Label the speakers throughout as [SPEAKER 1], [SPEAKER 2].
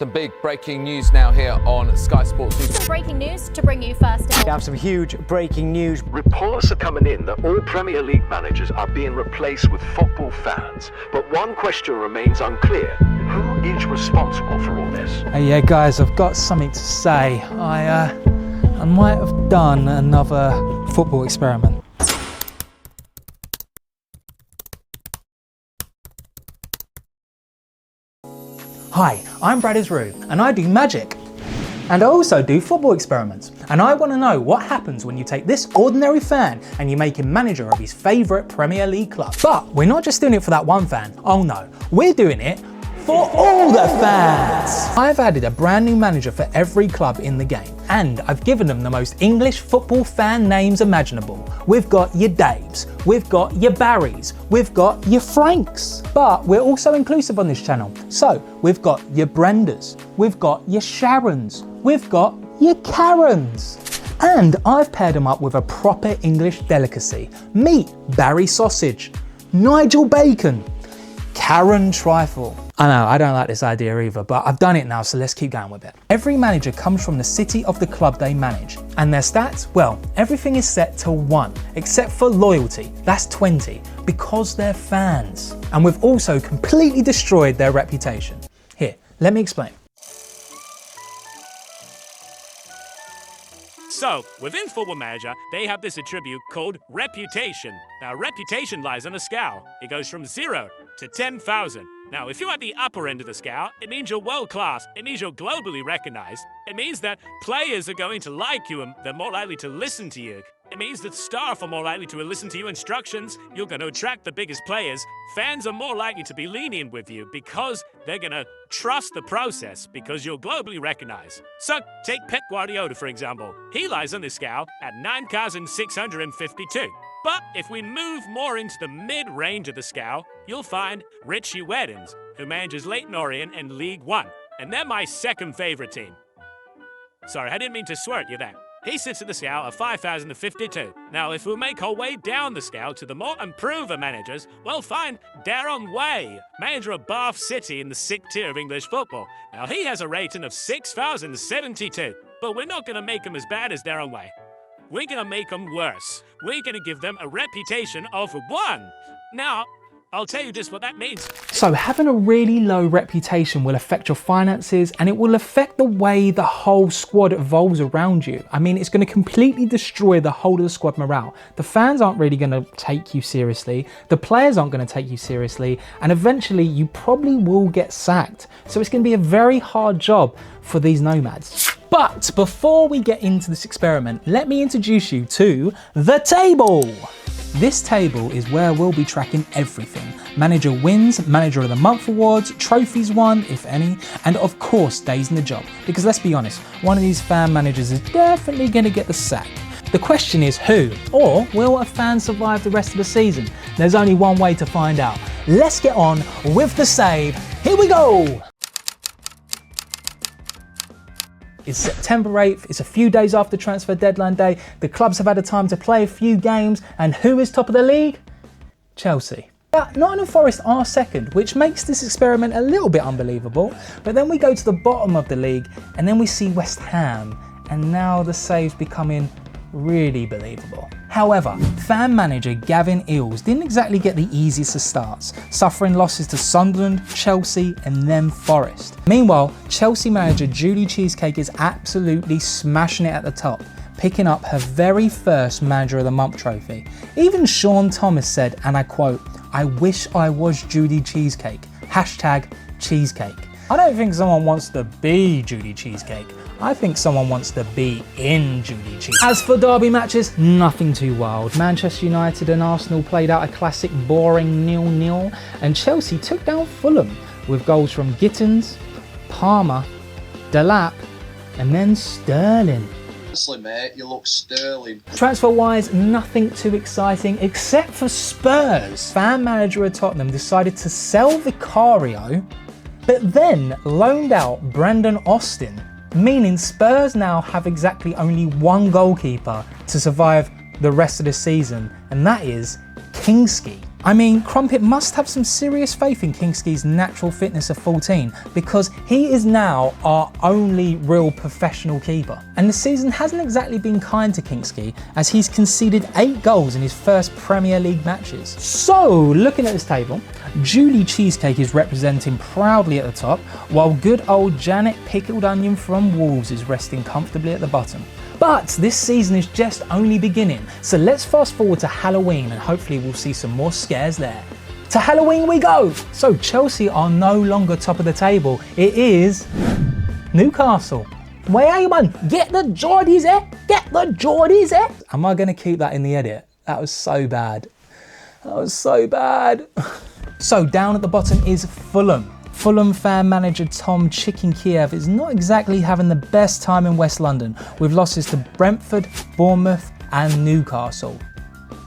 [SPEAKER 1] Some big breaking news now here on Sky Sports News.
[SPEAKER 2] Some breaking news to bring you first.
[SPEAKER 3] We have some huge breaking news.
[SPEAKER 4] Reports are coming in that all Premier League managers are being replaced with football fans. But one question remains unclear. Who is responsible for all this?
[SPEAKER 3] Hey, yeah, guys, I've got something to say. I might have done another football experiment. Hi, I'm Brad Isrue, and I do magic. And I also do football experiments. And I want to know what happens when you take this ordinary fan and you make him manager of his favourite Premier League club. But we're not just doing it for that one fan. Oh no, we're doing it for all the fans. I've added a brand new manager for every club in the game. And I've given them the most English football fan names imaginable. We've got your Daves, we've got your Barrys, we've got your Franks. But we're also inclusive on this channel. So we've got your Brendas, we've got your Sharons, we've got your Karens. And I've paired them up with a proper English delicacy. Meet Barry Sausage, Nigel Bacon, Karen Trifle. I know, I don't like this idea either, but I've done it now, so let's keep going with it. Every manager comes from the city of the club they manage. And their stats? Well, everything is set to 1, except for loyalty, that's 20, because they're fans. And we've also completely destroyed their reputation. Here, let me explain.
[SPEAKER 5] So, within Football Manager, they have this attribute called reputation. Now, reputation lies on a scale. It goes from 0 to 10,000. Now, if you're at the upper end of the scale, it means you're world class. It means you're globally recognized. It means that players are going to like you and they're more likely to listen to you. It means that staff are more likely to listen to your instructions. You're going to attract the biggest players. Fans are more likely to be lenient with you because they're going to trust the process because you're globally recognized. So, take Pep Guardiola, for example. He lies on this scale at 9,652. But if we move more into the mid-range of the scale, you'll find Richie Weddens, who manages Leyton Orient and League One. And they're my second favorite team. Sorry, I didn't mean to swear at you there. He sits at the scale of 5,052. Now, if we make our way down the scale to the more improved managers, we'll find Darren Way, manager of Bath City in the 6th tier of English football. Now, he has a rating of 6,072, but we're not going to make him as bad as Darren Way. We're going to make them worse. We're going to give them a reputation of 1. Now, I'll tell you just what that means.
[SPEAKER 3] So having a really low reputation will affect your finances and it will affect the way the whole squad evolves around you. I mean, it's going to completely destroy the whole of the squad morale. The fans aren't really going to take you seriously. The players aren't going to take you seriously. And eventually you probably will get sacked. So it's going to be a very hard job for these nomads. But before we get into this experiment, let me introduce you to the table. This table is where we'll be tracking everything. Manager wins, Manager of the Month awards, trophies won, if any, and of course days in the job. Because let's be honest, one of these fan managers is definitely going to get the sack. The question is who, or will a fan survive the rest of the season? There's only one way to find out. Let's get on with the save. Here we go! It's September 8th, it's a few days after transfer deadline day, the clubs have had a time to play a few games, and who is top of the league? Chelsea. But Nottingham Forest are second, which makes this experiment a little bit unbelievable, but then we go to the bottom of the league, and then we see West Ham, and now the save's becoming really believable. However, fan manager Gavin Eels didn't exactly get the easiest of starts, suffering losses to Sunderland, Chelsea and then Forest. Meanwhile, Chelsea manager Julie Cheesecake is absolutely smashing it at the top, picking up her very first Manager of the Month trophy. Even Sean Thomas said, and I quote, "I wish I was Judy Cheesecake. #cheesecake. I don't think someone wants to be Judy Cheesecake. I think someone wants to be in Judy Cheesecake. As for derby matches, nothing too wild. Manchester United and Arsenal played out a classic boring 0-0, and Chelsea took down Fulham with goals from Gittins, Palmer, Delap, and then Sterling.
[SPEAKER 6] Honestly, mate, you look sterling.
[SPEAKER 3] Transfer-wise, nothing too exciting except for Spurs. Fan manager of Tottenham decided to sell Vicario, but then loaned out Brandon Austin, meaning Spurs now have exactly only one goalkeeper to survive the rest of the season, and that is Kingski. I mean, Crumpet must have some serious faith in Kingski's natural fitness of 14 because he is now our only real professional keeper. And the season hasn't exactly been kind to Kingski as he's conceded 8 goals in his first Premier League matches. So, looking at this table, Julie Cheesecake is representing proudly at the top, while good old Janet Pickled Onion from Wolves is resting comfortably at the bottom. But this season is just only beginning, so let's fast forward to Halloween and hopefully we'll see some more scares there. To Halloween we go! So Chelsea are no longer top of the table, it is Newcastle. Where are you, man? Get the Geordies, eh? Get the Geordies, eh? Am I going to keep that in the edit? That was so bad. That was so bad. So down at the bottom is Fulham. Fulham fan manager Tom Chicken Kiev is not exactly having the best time in West London with losses to Brentford, Bournemouth and Newcastle.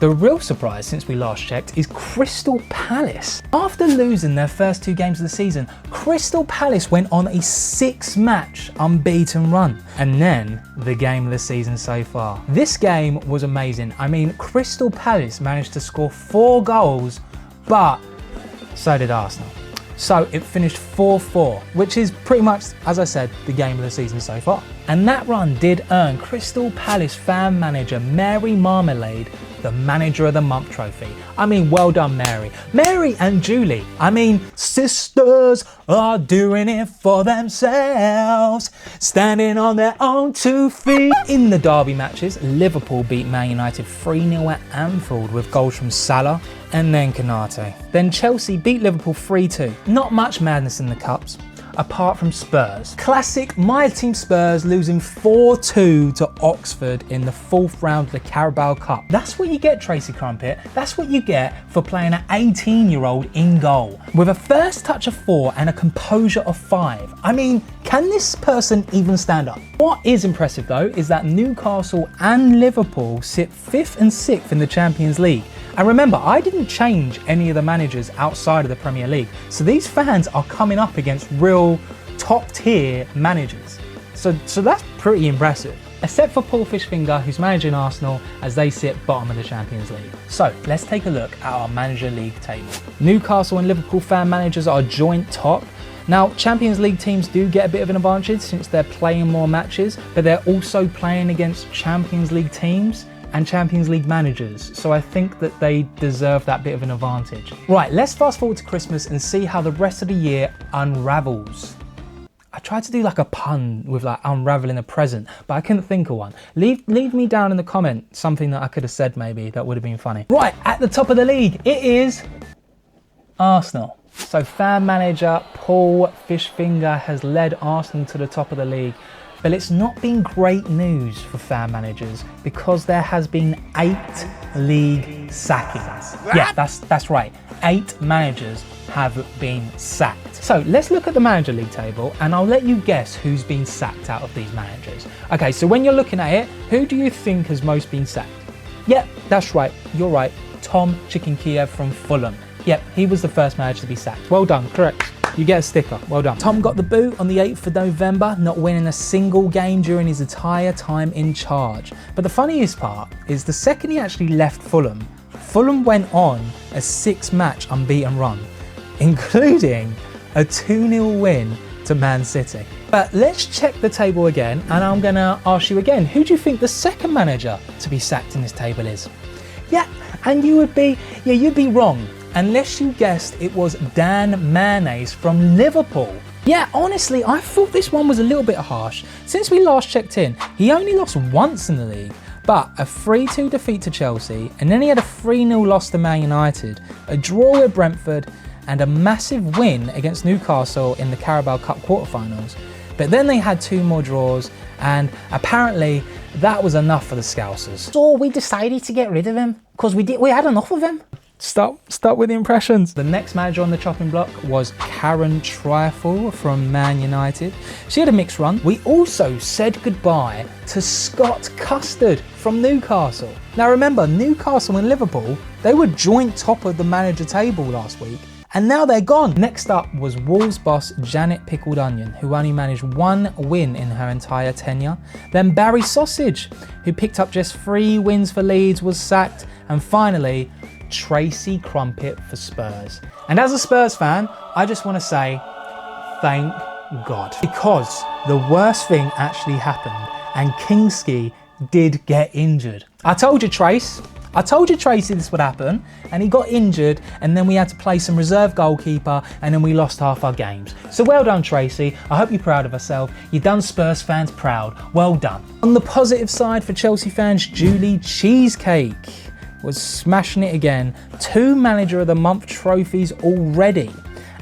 [SPEAKER 3] The real surprise since we last checked is Crystal Palace. After losing their first 2 games of the season, Crystal Palace went on a 6-match unbeaten run. And then the game of the season so far. This game was amazing. I mean, Crystal Palace managed to score 4 goals, but so did Arsenal. So it finished 4-4, which is pretty much, as I said, the game of the season so far. And that run did earn Crystal Palace fan manager Mary Marmalade the Manager of the Month trophy. I mean, well done, Mary. Mary and Julie. I mean, sisters are doing it for themselves, standing on their own 2 feet. In the derby matches, Liverpool beat Man United 3-0 at Anfield with goals from Salah and then Konate. Then Chelsea beat Liverpool 3-2. Not much madness in the cups, apart from Spurs. Classic my team Spurs losing 4-2 to Oxford in the 4th round of the Carabao Cup. That's what you get, Tracy Crumpet. That's what you get for playing an 18-year-old in goal. With a first touch of 4 and a composure of 5. I mean, can this person even stand up? What is impressive though is that Newcastle and Liverpool sit 5th and 6th in the Champions League. And remember, I didn't change any of the managers outside of the Premier League. So these fans are coming up against real top tier managers. So that's pretty impressive. Except for Paul Fishfinger, who's managing Arsenal as they sit bottom of the Champions League. So let's take a look at our manager league table. Newcastle and Liverpool fan managers are joint top. Now, Champions League teams do get a bit of an advantage since they're playing more matches, but they're also playing against Champions League teams and Champions League managers, so I think that they deserve that bit of an advantage. Right, let's fast forward to Christmas and see how the rest of the year unravels. I tried to do like a pun with like unraveling a present, but I couldn't think of one. Leave me down in the comment something that I could have said maybe that would have been funny. Right, at the top of the league, it is Arsenal. So fan manager Paul Fishfinger has led Arsenal to the top of the league. But it's not been great news for fan managers because there has been 8 league sackings. Yeah, that's right. 8 managers have been sacked. So let's look at the manager league table and I'll let you guess who's been sacked out of these managers. Okay, so when you're looking at it, who do you think has most been sacked? Yep, that's right. You're right. Tom Chicken Kiev from Fulham. Yep, he was the first manager to be sacked. Well done, correct. You get a sticker, well done. Tom got the boot on the 8th of November, not winning a single game during his entire time in charge. But the funniest part is the second he actually left Fulham, Fulham went on a 6-match unbeaten run, including a 2-0 win to Man City. But let's check the table again, and I'm gonna ask you again, who do you think the second manager to be sacked in this table is? Yeah, and you'd be wrong. Unless you guessed it was Dan Mayonnaise from Liverpool. Yeah, honestly, I thought this one was a little bit harsh. Since we last checked in, he only lost once in the league, but a 3-2 defeat to Chelsea, and then he had a 3-0 loss to Man United, a draw with Brentford, and a massive win against Newcastle in the Carabao Cup quarterfinals. But then they had 2 more draws, and apparently that was enough for the Scousers. So we decided to get rid of him, because we had enough of him. Start with the impressions. The next manager on the chopping block was Karen Trifle from Man United. She had a mixed run. We also said goodbye to Scott Custard from Newcastle. Now remember, Newcastle and Liverpool, they were joint top of the manager table last week, and now they're gone. Next up was Wolves boss Janet Pickled Onion, who only managed 1 win in her entire tenure. Then Barry Sausage, who picked up just 3 wins for Leeds, was sacked. And finally, Tracy Crumpet for Spurs. And as a Spurs fan, I just want to say, thank God. Because the worst thing actually happened and Kingski did get injured. I told you Tracy this would happen, and he got injured, and then we had to play some reserve goalkeeper, and then we lost half our games. So well done, Tracy. I hope you're proud of yourself. You've done Spurs fans proud. Well done. On the positive side for Chelsea fans, Julie Cheesecake was smashing it again. 2 Manager of the Month trophies already.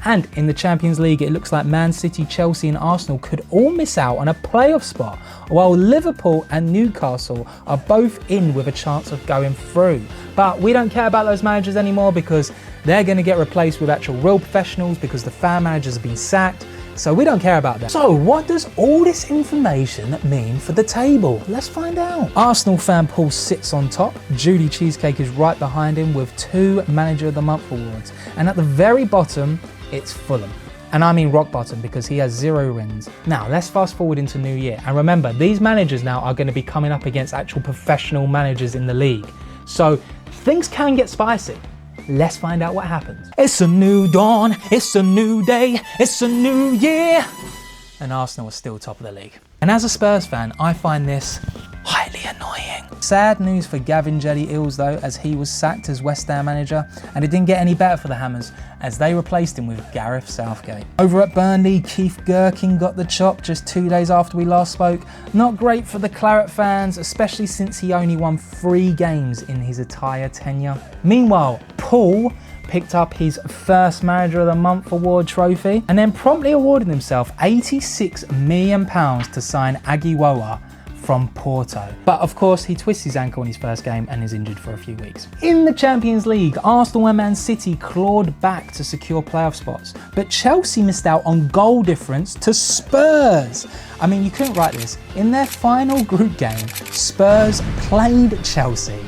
[SPEAKER 3] And in the Champions League, it looks like Man City, Chelsea and Arsenal could all miss out on a playoff spot, while Liverpool and Newcastle are both in with a chance of going through. But we don't care about those managers anymore because they're going to get replaced with actual real professionals because the fan managers have been sacked. So we don't care about that. So what does all this information mean for the table? Let's find out. Arsenal fan Paul sits on top. Julie Cheesecake is right behind him with 2 Manager of the Month awards. And at the very bottom, it's Fulham. And I mean rock bottom because he has 0 wins. Now let's fast forward into New Year. And remember, these managers now are going to be coming up against actual professional managers in the league. So things can get spicy. Let's find out what happens. It's a new dawn, it's a new day, it's a new year. And Arsenal are still top of the league. And as a Spurs fan, I find this highly annoying. Sad news for Gavin Jetty-Ills though, as he was sacked as West Ham manager, and it didn't get any better for the Hammers as they replaced him with Gareth Southgate. Over at Burnley, Keith Gherkin got the chop just 2 days after we last spoke. Not great for the Claret fans, especially since he only won 3 games in his entire tenure. Meanwhile, Paul picked up his first Manager of the Month award trophy and then promptly awarded himself £86 million to sign Aguiwoa from Porto. But of course, he twists his ankle in his first game and is injured for a few weeks. In the Champions League, Arsenal and Man City clawed back to secure playoff spots, but Chelsea missed out on goal difference to Spurs. I mean, you couldn't write this. In their final group game, Spurs played Chelsea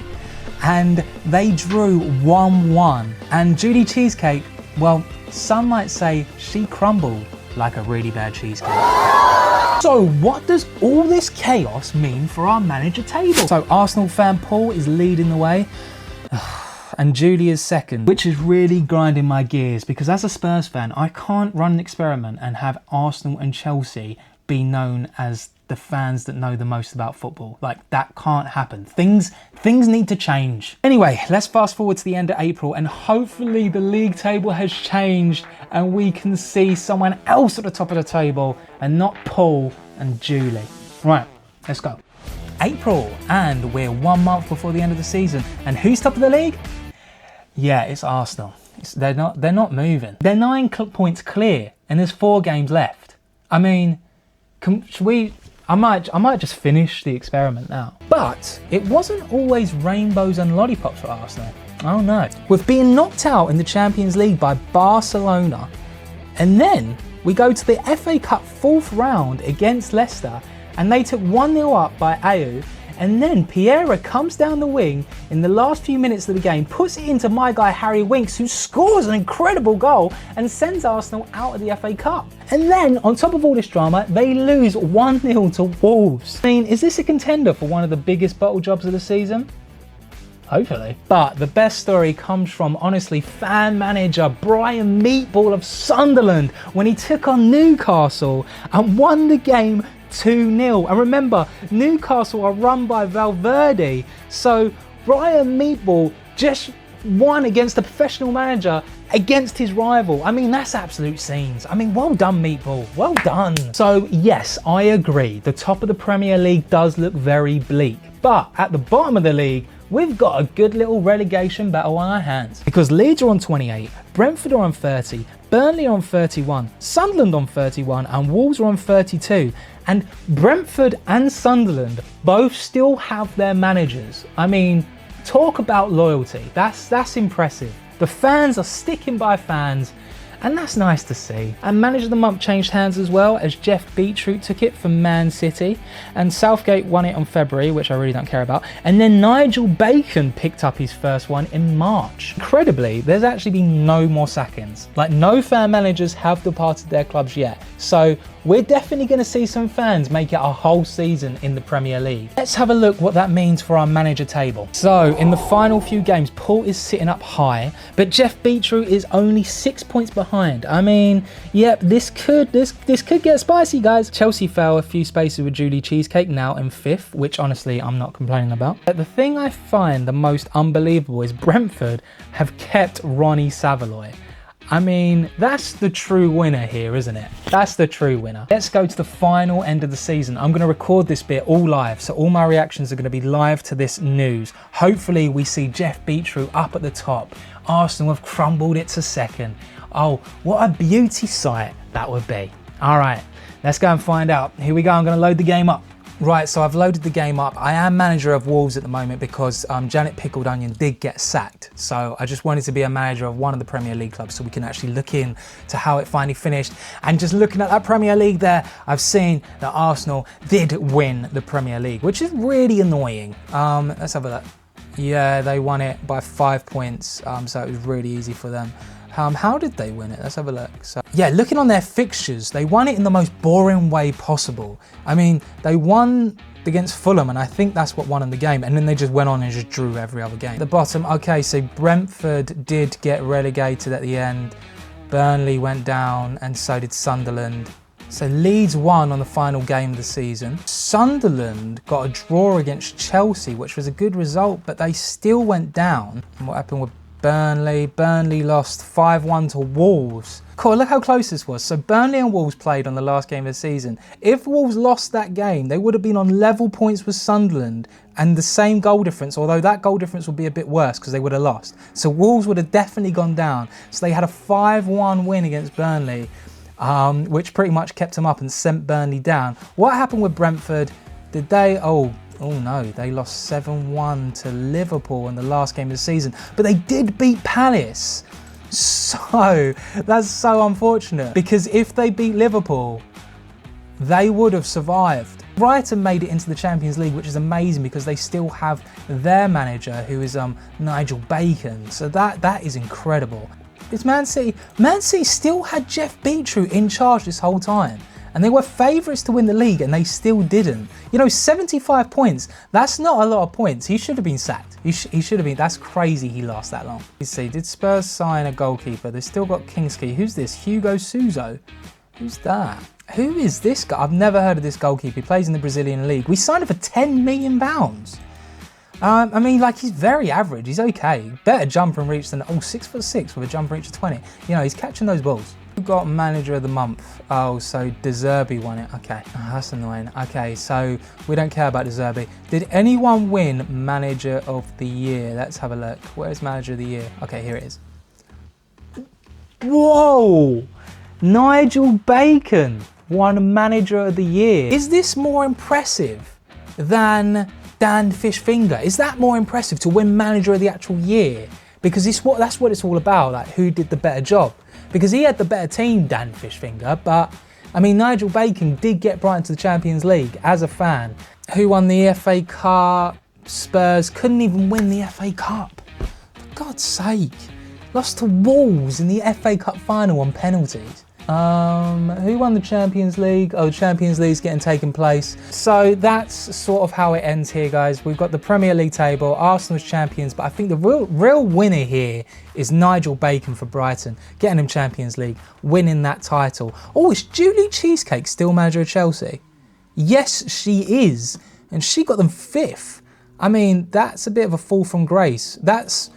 [SPEAKER 3] and they drew 1-1. And Judy Cheesecake, well, some might say she crumbled like a really bad cheesecake. So what does all this chaos mean for our manager table? So Arsenal fan Paul is leading the way and Julie is second, which is really grinding my gears because as a Spurs fan, I can't run an experiment and have Arsenal and Chelsea be known as the fans that know the most about football. Like, that can't happen. Things need to change. Anyway, let's fast forward to the end of April and hopefully the league table has changed and we can see someone else at the top of the table and not Paul and Julie. Right, let's go. April, and we're 1 month before the end of the season. And who's top of the league? Yeah, it's Arsenal. They're not moving. They're 9 points clear and there's 4 games left. I mean, I might just finish the experiment now. But it wasn't always rainbows and lollipops for Arsenal. Oh no. With being knocked out in the Champions League by Barcelona, and then we go to the FA Cup 4th round against Leicester, and they took 1-0 up by Ayew, and then Piera comes down the wing in the last few minutes of the game, puts it into my guy Harry Winks, who scores an incredible goal and sends Arsenal out of the FA Cup. And then, on top of all this drama, they lose 1-0 to Wolves. I mean, is this a contender for one of the biggest bottle jobs of the season? Hopefully. But the best story comes from, honestly, fan manager Brian Meatball of Sunderland when he took on Newcastle and won the game 2-0. And remember, Newcastle are run by Valverde, so Brian Meatball just won against a professional manager against his rival. I mean, that's absolute scenes. I mean, well done, Meatball. Well done. So yes, I agree. The top of the Premier League does look very bleak, but at the bottom of the league, we've got a good little relegation battle on our hands because Leeds are on 28, Brentford are on 30, Burnley are on 31, Sunderland on 31, and Wolves are on 32. And Brentford and Sunderland both still have their managers. I mean, talk about loyalty. That's impressive. The fans are sticking by fans, and that's nice to see. And Manager of the Month changed hands as well, as Jeff Beetroot took it from Man City, and Southgate won it on February, which I really don't care about. And then Nigel Bacon picked up his first one in March. Incredibly, there's actually been no more sackings. Like, no fan managers have departed their clubs yet. So we're definitely going to see some fans make it a whole season in the Premier League. Let's have a look what that means for our manager table. So in the final few games, Paul is sitting up high, but Jeff Beetroot is only 6 points behind. I mean, yep, this could get spicy, guys. Chelsea fell a few spaces with Julie Cheesecake, now in 5th, which honestly I'm not complaining about. But the thing I find the most unbelievable is Brentford have kept Ronnie Savaloy. I mean, that's the true winner here, isn't it? That's the true winner. Let's go to the final end of the season. I'm going to record this bit all live, so all my reactions are going to be live to this news. Hopefully we see Jeff Beetroot up at the top. Arsenal have crumbled it to 2nd. Oh, what a beauty sight that would be. All right, let's go and find out. Here we go, I'm going to load the game up. Right, so I've loaded the game up. I am manager of Wolves at the moment because Janet Pickled Onion did get sacked. So I just wanted to be a manager of one of the Premier League clubs so we can actually look in to how it finally finished. And just looking at that Premier League there, I've seen that Arsenal did win the Premier League, which is really annoying. Let's have a look. Yeah, they won it by 5 points, so it was really easy for them. How did they win it? Let's have a look. So, yeah, looking on their fixtures, they won it in the most boring way possible. I mean, they won against Fulham, and I think that's what won them the game. And then they just went on and just drew every other game. At the bottom, okay, so Brentford did get relegated at the end. Burnley went down, and so did Sunderland. So Leeds won on the final game of the season. Sunderland got a draw against Chelsea, which was a good result, but they still went down. And what happened with Burnley? Burnley lost 5-1 to Wolves. Cool, look how close this was. So Burnley and Wolves played on the last game of the season. If Wolves lost that game, they would have been on level points with Sunderland and the same goal difference, although that goal difference would be a bit worse because they would have lost. So Wolves would have definitely gone down. So they had a 5-1 win against Burnley, which pretty much kept them up and sent Burnley down. What happened with Brentford? Did they... Oh no, they lost 7-1 to Liverpool in the last game of the season. But they did beat Palace. So, that's so unfortunate. Because if they beat Liverpool, they would have survived. Brighton made it into the Champions League, which is amazing because they still have their manager, who is Nigel Bacon. So that is incredible. It's Man City. Man City still had Jeff Beetroot in charge this whole time. And they were favourites to win the league, and they still didn't. You know, 75 points, that's not a lot of points. He should have been sacked. He should have been. That's crazy he lost that long. Let's see, did Spurs sign a goalkeeper? They've still got Kingsley. Who's this? Hugo Souza? Who's that? Who is this guy? I've never heard of this goalkeeper. He plays in the Brazilian league. We signed him for £10 million. I mean, like, he's very average. He's okay. Better jump and reach than, 6'6" with a jump and reach of 20. You know, he's catching those balls. We've got manager of the month. Oh, so De Zerbi won it. Okay, that's annoying. Okay, so we don't care about De Zerbi. Did anyone win manager of the year? Let's have a look. Where's manager of the year? Okay, here it is. Whoa! Nigel Bacon won manager of the year. Is this more impressive than Dan Fishfinger? Is that more impressive to win manager of the actual year? Because that's what it's all about, like who did the better job. Because he had the better team, Dan Fishfinger, but I mean, Nigel Bacon did get Brighton to the Champions League as a fan. Who won the FA Cup? Spurs couldn't even win the FA Cup. For God's sake. Lost to Wolves in the FA Cup final on penalties. Who won the Champions League? Oh, the Champions League's getting taken place. So that's sort of how it ends here, guys. We've got the Premier League table, Arsenal's champions, but I think the real winner here is Nigel Bacon for Brighton, getting him Champions League, winning that title. Oh, is Julie Cheesecake still manager of Chelsea? Yes, she is, and she got them 5th. I mean, that's a bit of a fall from grace. That's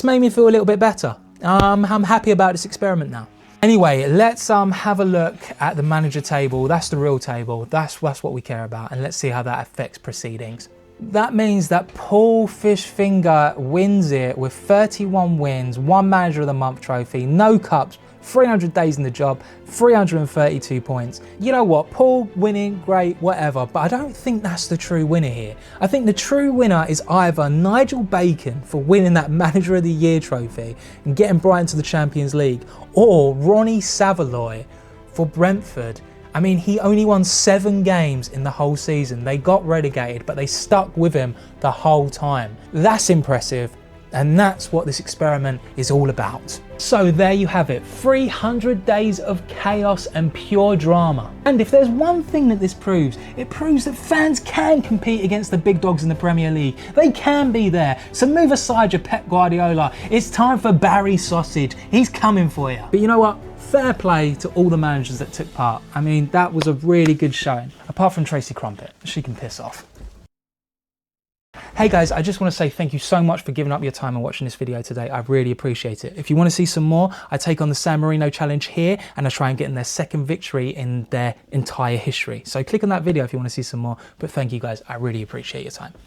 [SPEAKER 3] made me feel a little bit better. I'm happy about this experiment now. Anyway, let's have a look at the manager table. That's the real table. That's what we care about. And let's see how that affects proceedings. That means that Paul Fishfinger wins it with 31 wins, 1 manager of the month trophy, no cups, 300 days in the job, 332 points. You know what, Paul winning, great, whatever, but I don't think that's the true winner here. I think the true winner is either Nigel Bacon for winning that Manager of the Year trophy and getting Brighton to the Champions League, or Ronnie Savaloy for Brentford. I mean, he only won 7 games in the whole season. They got relegated, but they stuck with him the whole time. That's impressive. And that's what this experiment is all about. So there you have it, 300 days of chaos and pure drama. And if there's one thing that this proves, it proves that fans can compete against the big dogs in the Premier League. They can be there. So move aside your Pep Guardiola. It's time for Barry Sausage. He's coming for you. But you know what? Fair play to all the managers that took part. I mean, that was a really good showing. Apart from Tracy Crumpet, she can piss off. Hey guys, I just want to say thank you so much for giving up your time and watching this video today. I really appreciate it. If you want to see some more, I take on the San Marino challenge here and I try and get in their second victory in their entire history. So click on that video if you want to see some more. But thank you guys, I really appreciate your time.